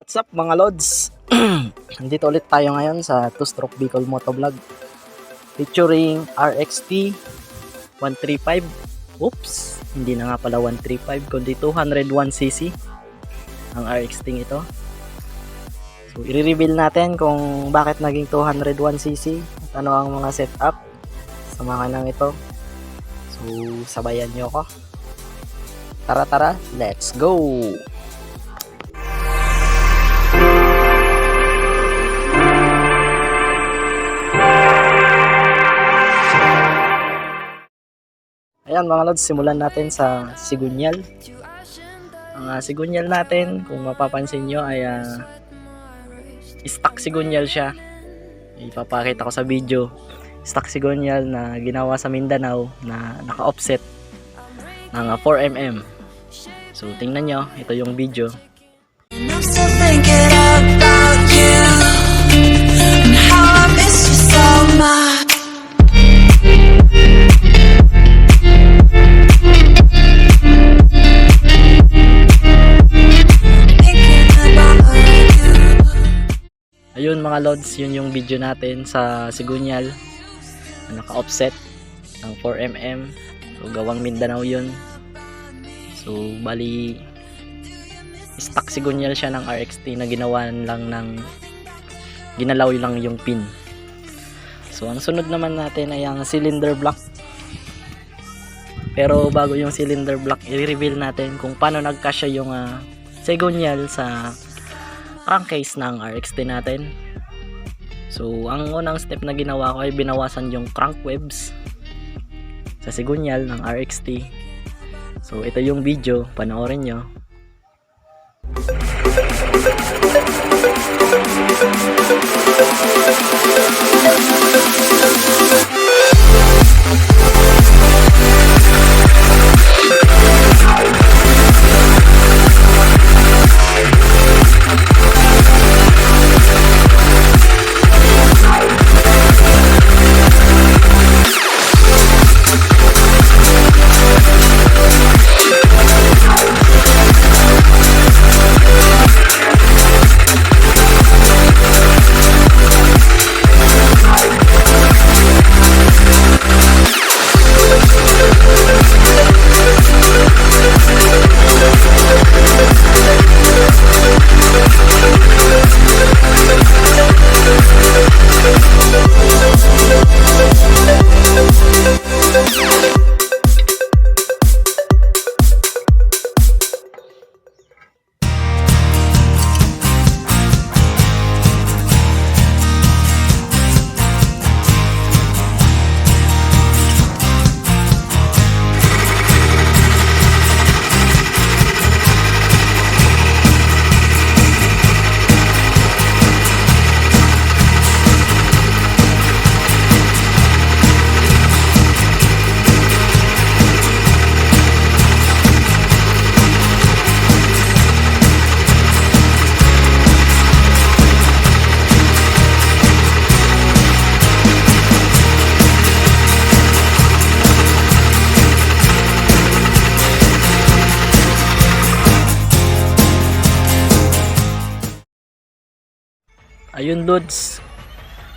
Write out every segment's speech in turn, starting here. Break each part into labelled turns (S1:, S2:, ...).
S1: What's up mga lods? Nandito ulit tayo ngayon sa 2-stroke Bicol Motovlog featuring RXT 135. Oops, hindi na nga pala 135 kundi 201cc ang RXT ito. So i-reveal natin kung bakit naging 201cc at ano ang mga setup sa mga nang ito. So sabayan nyo ako. Tara, let's go! Ayan mga lods, simulan natin sa sigunyal. Ang sigunyal natin, kung mapapansin nyo ay stock sigunyal siya. Ipapakita ko sa video. Stock sigunyal na ginawa sa Mindanao na naka-offset ng 4mm. So tingnan nyo, ito yung video. I'm still thinking about you and how I miss you so much. Ayun mga lods, yun yung video natin sa Sigunyal na naka-offset ng 4mm. So gawang Mindanao yun. So bali stock Sigunyal siya ng RXT na ginawan lang ng ginalaw lang yung pin. So ang sunod naman natin ay ang cylinder block. Pero bago yung cylinder block, i-reveal natin kung paano nagkasya yung Sigunyal sa crankcase ng RXT natin. So ang unang step na ginawa ko ay binawasan yung crank webs sa Sigunyal ng RXT. So ito yung video, panoorin nyo. Ayun dudes,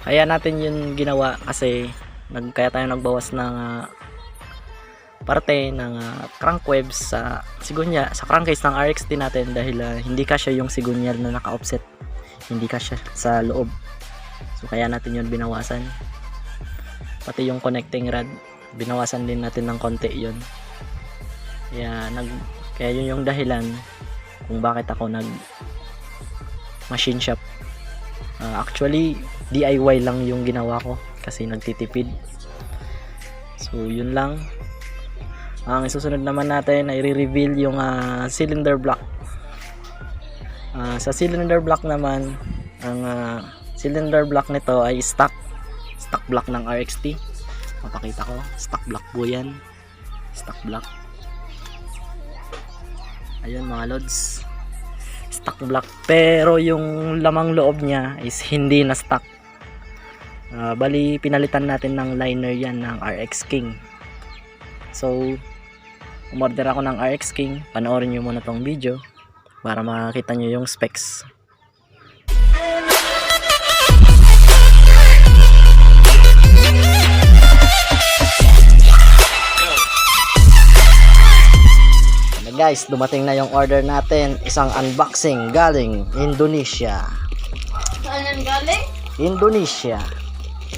S1: kaya natin yun ginawa kasi kaya tayo nagbawas ng parte ng crank webs sa Sigunyal, sa crankcase ng RXT natin dahil hindi kasya yung Sigunyal na naka-offset, hindi kasya sa loob. So kaya natin yun binawasan, pati yung connecting rod binawasan din natin ng konti yun. Kaya yun yung dahilan kung bakit ako nag machine shop. Actually DIY lang yung ginawa ko kasi nagtitipid. So yun lang. Ang isusunod naman natin ay i-reveal yung cylinder block. Sa cylinder block naman, ang cylinder block nito ay stock block ng RXT. Papakita ko, stock block po yan, stock block. Ayun mga lods, stock block, pero yung lamang loob niya is hindi na stock. Bali pinalitan natin ng liner yan ng RX King. So umorder ako ng RX King, panoorin nyo muna tong video para makita nyo yung specs. guys, dumating na yung order natin. Isang unboxing galing Indonesia.
S2: Saan yan galing?
S1: Indonesia.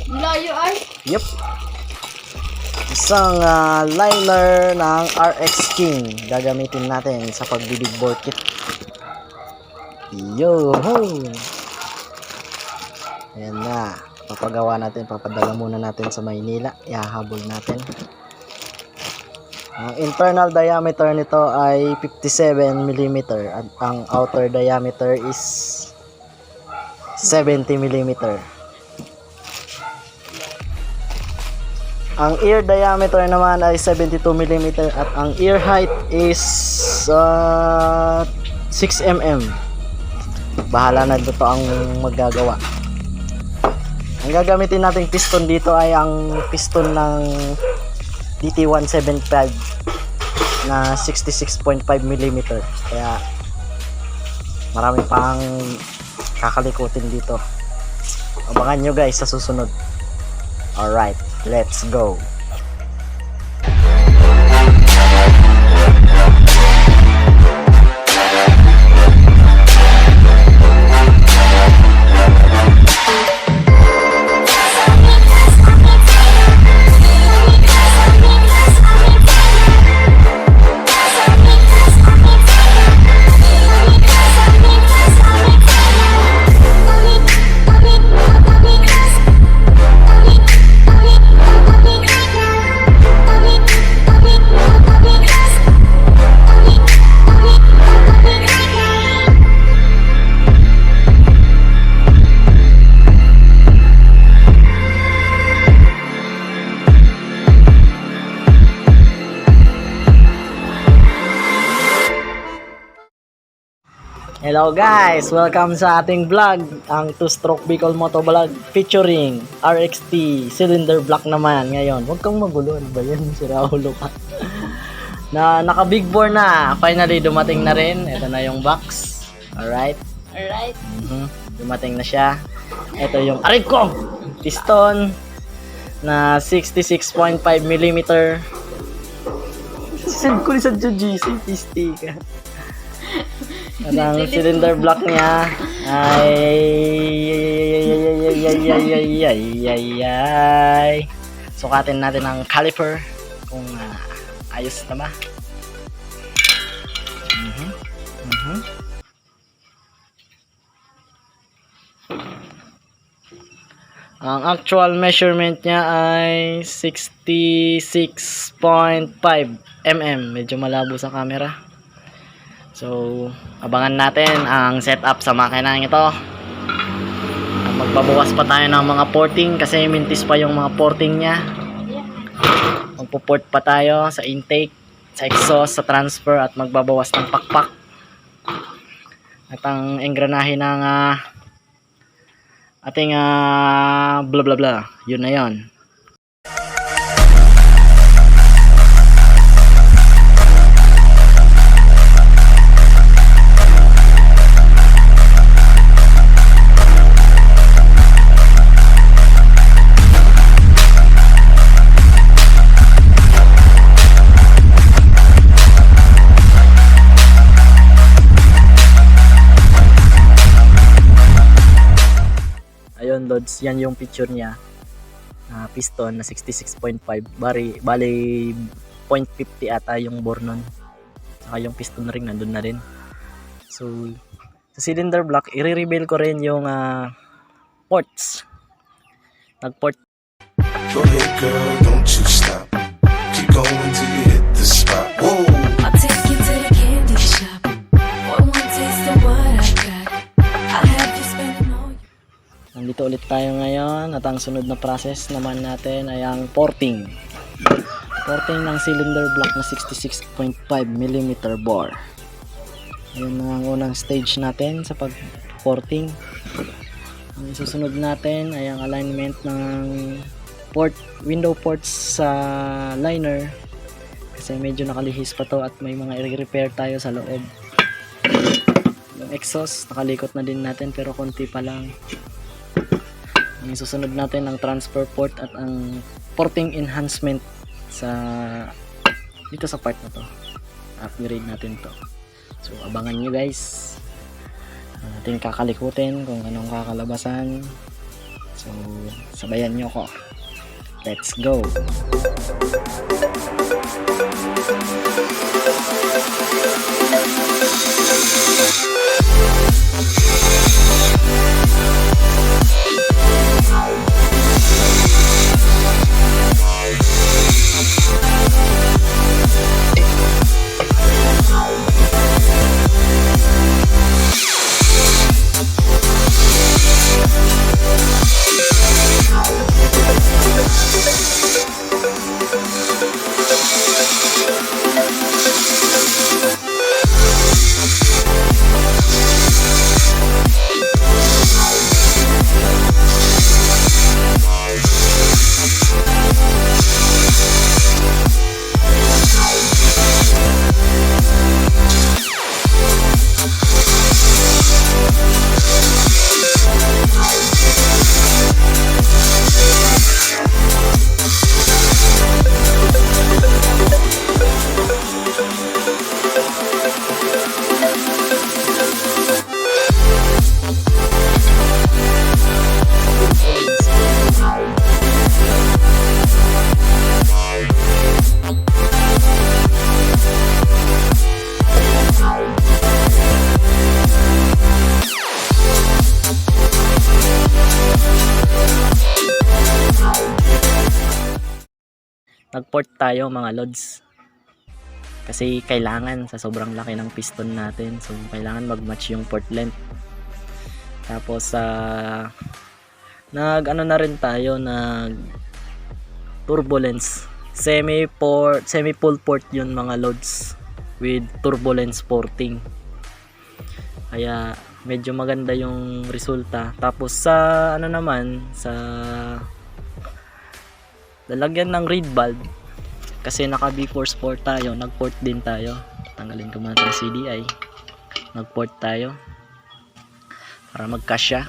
S2: Layo ay.
S1: Yup. Isang liner ng RX King. Gagamitin natin sa pagbibig board kit. Yo ho! Ayan na. Papagawa natin. Papadala muna natin sa Maynila. Ihahabol natin. Ang internal diameter nito ay 57 mm at ang outer diameter is 70 mm. Ang ear diameter naman ay 72 mm at ang ear height is 6 mm. Bahala na dito ang maggagawa. Ang gagamitin nating piston dito ay ang piston ng DT175 na 66.5 mm. Kaya marami pang kakalikutin dito. Abangan nyo guys sa susunod. Alright, let's go. Hello guys! Welcome sa ating vlog, ang 2-stroke Bicol Moto Vlog featuring RXT cylinder block naman ngayon. Huwag kang magulo, ano ba yan? Siraulo ka. Naka big bore na, finally dumating na rin. Ito na yung box. Alright?
S2: Alright.
S1: Dumating na siya. Ito yung aray ko! Piston na 66.5 mm. Send ko rin sa GC, pisti ka. At ang cylinder block niya ay sukatin natin ang caliper kung ayos na ba. Ang actual measurement niya ay 66.5 mm. Medyo malabo sa camera. So, abangan natin ang setup sa makina ito. Magbabawas pa tayo ng mga porting kasi mintis pa yung mga porting niya. Magpo-port pa tayo sa intake, sa exhaust, sa transfer at magbabawas ng pakpak. At ang engranahe ng ating blah blah blah. Yun na yun. Ayun lods, yan yung picture niya. Piston na 66.5. Bali 0.50 ata yung bore nun. Saka yung piston ring nandun na rin. So sa cylinder block, i-reveal ko rin yung ports. Nag-port.
S3: Go ahead girl, don't you stop. Keep going till you hit the spot. Whoa.
S4: I'll take you to the candy shop. One taste of what I got. I'll have you spending all your...
S1: Nandito ulit tayo ngayon at ang sunod na process naman natin ay ang porting. Porting ng cylinder block na 66.5 mm bore. Yun ang unang stage natin sa pag-porting. Ang susunod natin ay ang alignment ng window ports sa liner kasi medyo nakalihis pa to at may mga i-repair tayo sa loob. Yung exhaust nakalikot na din natin pero konti pa lang. Ang susunod natin ang transfer port at ang porting enhancement sa dito sa part na to. upgrade natin to. So abangan nyo guys, natin kakalikutin kung anong kakalabasan. So sabayan nyo ko, let's go. Nagport tayo mga lods kasi kailangan sa sobrang laki ng piston natin, so kailangan mag-match yung port length. Tapos nag turbulence, semi full port yun mga lods with turbulence porting, kaya medyo maganda yung resulta. Tapos sa lalagyan ng reed valve, kasi naka B4 tayo, nagport din tayo. Tanggalin ko muna itong CDI, nagport tayo para magkasya.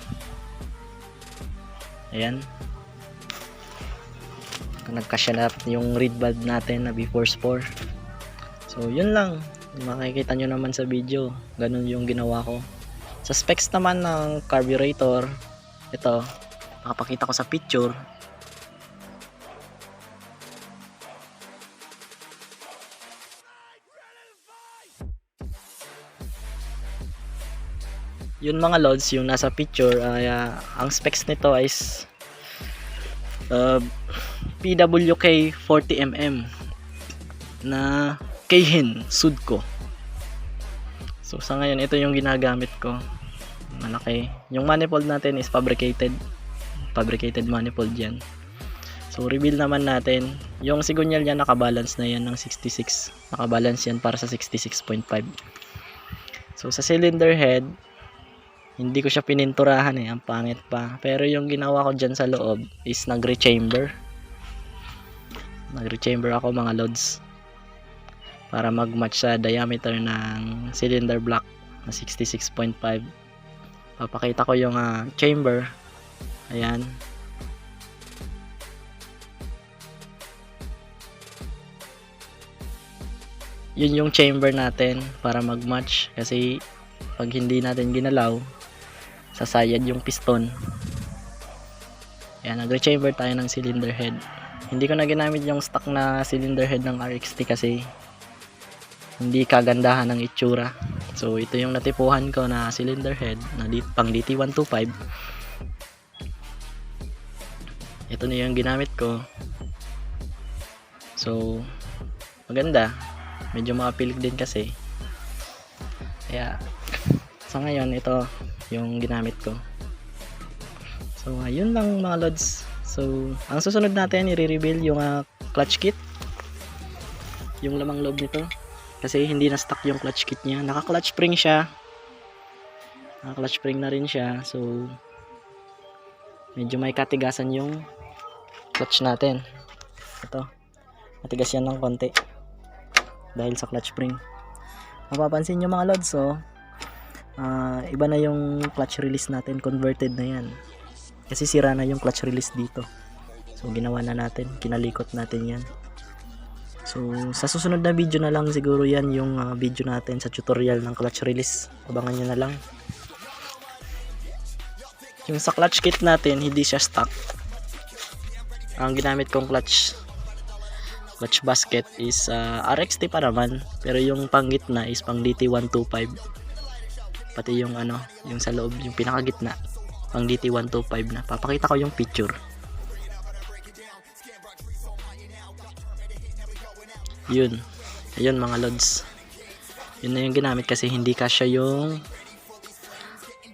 S1: Ayan, nagkasya na yung reed valve natin na B4. So yun lang, makikita nyo naman sa video, ganun yung ginawa ko. Sa specs naman ng carburetor, ito nakapakita ko sa picture. Yun mga lods, yung nasa picture, ang specs nito is PWK 40mm na Keihin Sudco. So sa ngayon ito yung ginagamit ko, malaki. Yung manifold natin is fabricated manifold yan. So reveal naman natin, yung sigunyal niya nakabalance na yan ng 66, nakabalance yan para sa 66.5. So sa cylinder head, hindi ko siya pininturahan ang pangit pa. Pero yung ginawa ko dyan sa loob is nag-rechamber ako mga lods, para mag-match sa diameter ng cylinder block na 66.5. Papakita ko yung chamber. Ayan. Yun yung chamber natin para mag-match, kasi pag hindi natin ginalaw, sasayad yung piston. Ayan, nag-rechamber tayo ng cylinder head. Hindi ko na ginamit yung stock na cylinder head ng RXT kasi hindi kagandahan ng itsura. So ito yung natipuhan ko na cylinder head na pang DT125. Ito na yung ginamit ko. So maganda, medyo makapilig din kasi. Kaya sa ngayon ito yung ginamit ko. So ayun lang mga lods. So ang susunod natin, i-reveal yung clutch kit, yung lamang loob nito, kasi hindi na stock yung clutch kit niya. Naka clutch spring siya, naka clutch spring na rin siya. So medyo may katigasan yung clutch natin. Ito, matigas yan ng konti dahil sa clutch spring. Mapapansin nyo mga lods, so iba na yung clutch release natin, converted na yan kasi sira na yung clutch release dito. So ginawa na natin, kinalikot natin yan. So sa susunod na video na lang siguro yan yung video natin sa tutorial ng clutch release. Abangan nyo na lang. Yung sa clutch kit natin, hindi siya stock. Ang ginamit kong clutch basket is RXT pa naman, pero yung pang gitna is pang DT125. Pati yung yung sa loob, yung pinakagitna, pang DT125 na. Papakita ko yung picture. Yun. Ayun mga lods. Yun na yung ginamit kasi hindi kasya yung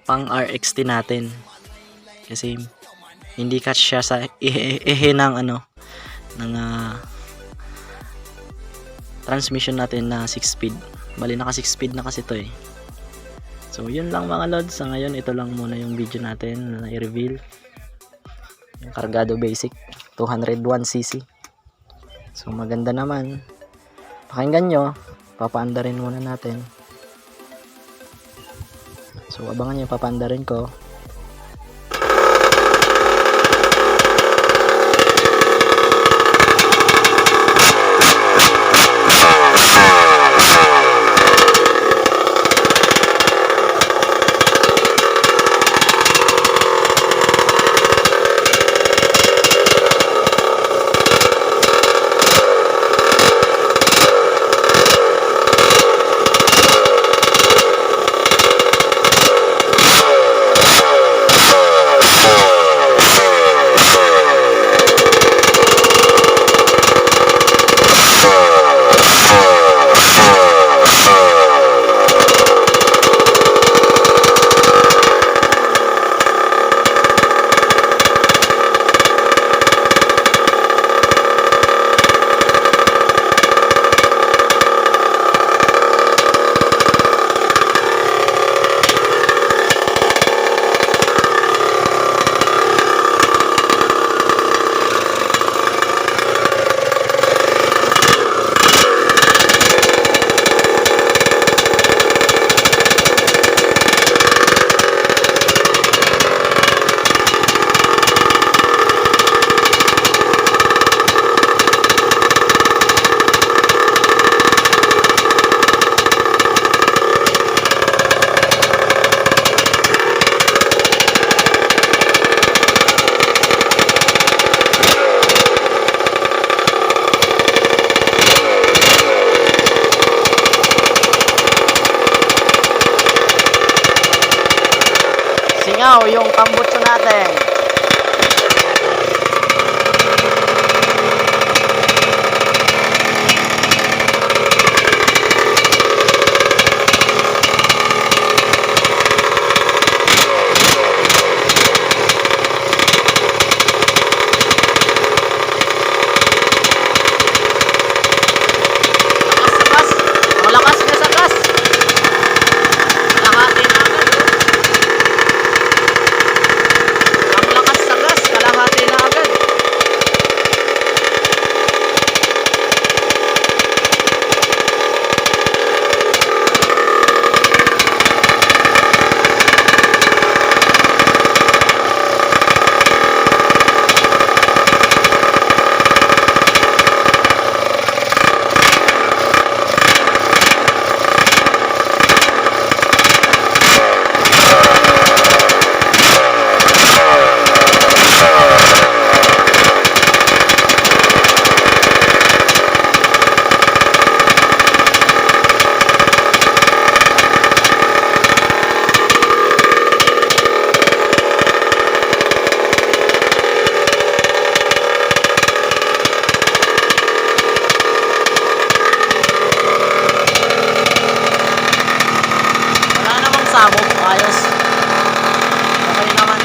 S1: pang RXT natin. Kasi hindi kasya sa ehe ng ng transmission natin na 6 speed. Bali naka 6 speed na kasi to eh. So yun lang mga lods. Sa ngayon ito lang muna yung video natin na i-reveal. Yung Cargado Basic 201cc. So maganda naman. Pakinggan nyo, papaanda rin muna natin. So abangan nyo, papaanda rin ko. Singaw yung tambutso natin. Malakas niya sa gas. Kalahati na agad. Ang lakas sa gas, kalahati na agad. Wala namang sabog, ayos. Okay naman.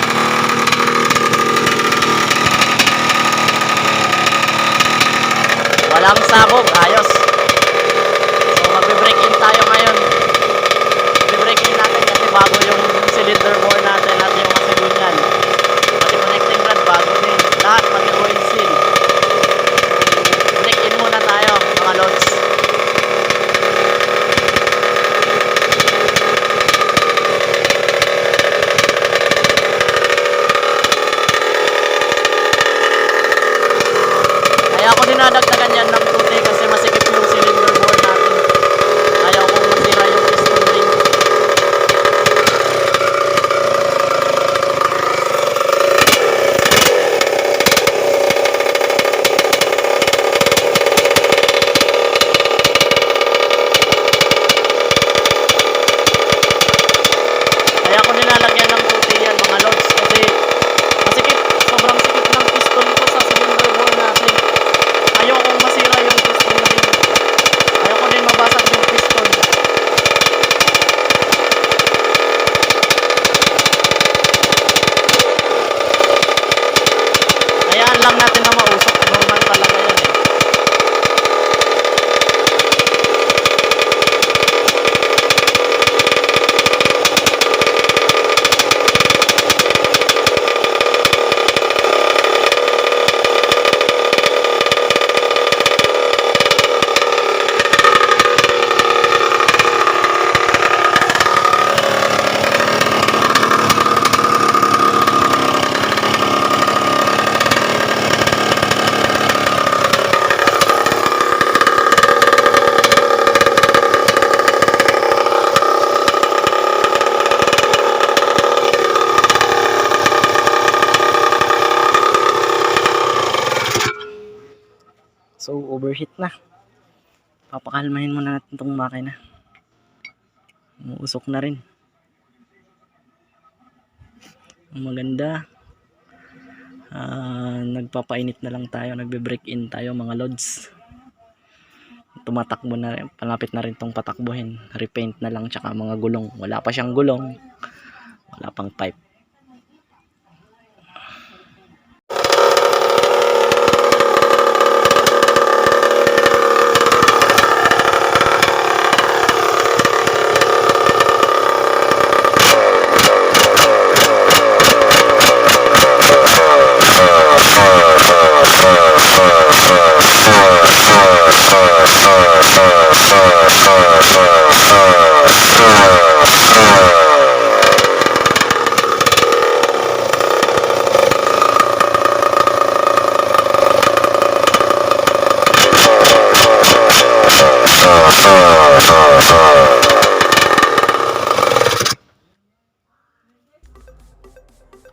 S1: Walang sabog, ayos. So magbe-break in tayo ngayon. Magbe-break in natin kasi bago yung cylinder bore natin at yung masigunyan. Pati connecting rod bago din. Lahat pati oil seal. Break in muna tayo mga lods. overheat na. Papakalmahin muna natin itong makina. Umuusok na rin. Maganda. Nagpapainit na lang tayo, nagbe-break in tayo mga lods. Tumatakbo na rin, palapit na rin tong patakbuhin. Repaint na lang tsaka mga gulong. Wala pa siyang gulong. Wala pang pipe.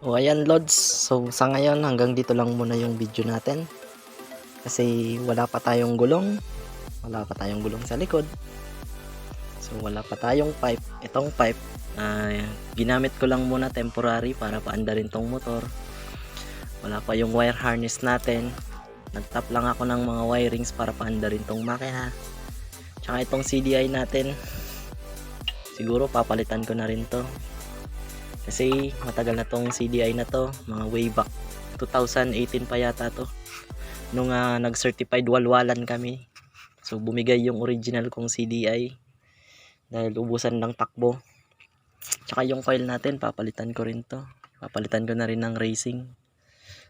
S1: O ayan lods, so sa ngayon hanggang dito lang muna yung video natin. Kasi wala pa tayong gulong. Wala pa tayong gulong sa likod. So wala pa tayong pipe. Itong pipe, ginamit ko lang muna temporary para paandarin tong motor. Wala pa yung wire harness natin. Nagtap lang ako ng mga wirings para paandarin tong makina. Tsaka itong CDI natin, siguro papalitan ko na rin to. Kasi matagal na tong CDI na to, mga way back 2018 pa yata to. Nung nag-certified walwalan kami. So bumigay yung original kong CDI dahil ubusan ng takbo. Tsaka yung coil natin, papalitan ko rin to. Papalitan ko na rin ng racing.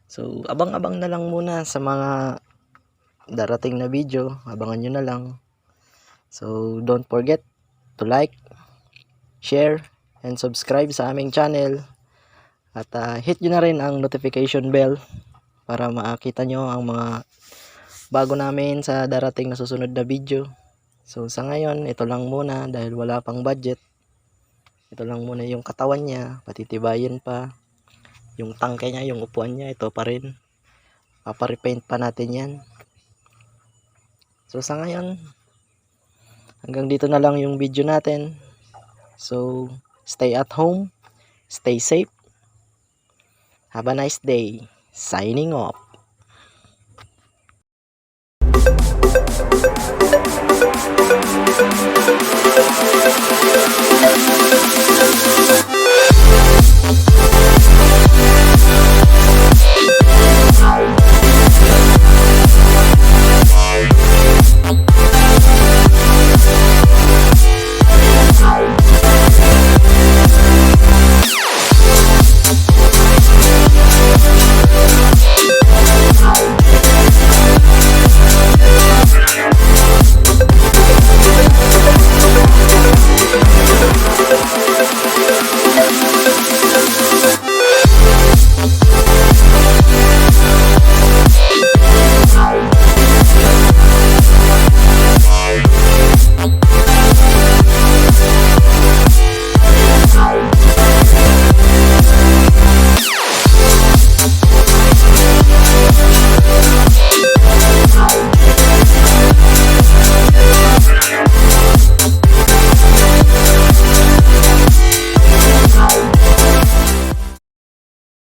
S1: So abang-abang na lang muna sa mga darating na video. Abangan nyo na lang. So don't forget to like, share, and subscribe sa aming channel. At hit nyo na rin ang notification bell para makita nyo ang mga bago namin sa darating na susunod na video. So sa ngayon, ito lang muna dahil wala pang budget. Ito lang muna yung katawan niya, patitibayin pa. Yung tangke niya, yung upuan niya, ito pa rin. Paparepaint pa natin yan. So sa ngayon, hanggang dito na lang yung video natin. So stay at home, stay safe. Have a nice day. Signing off.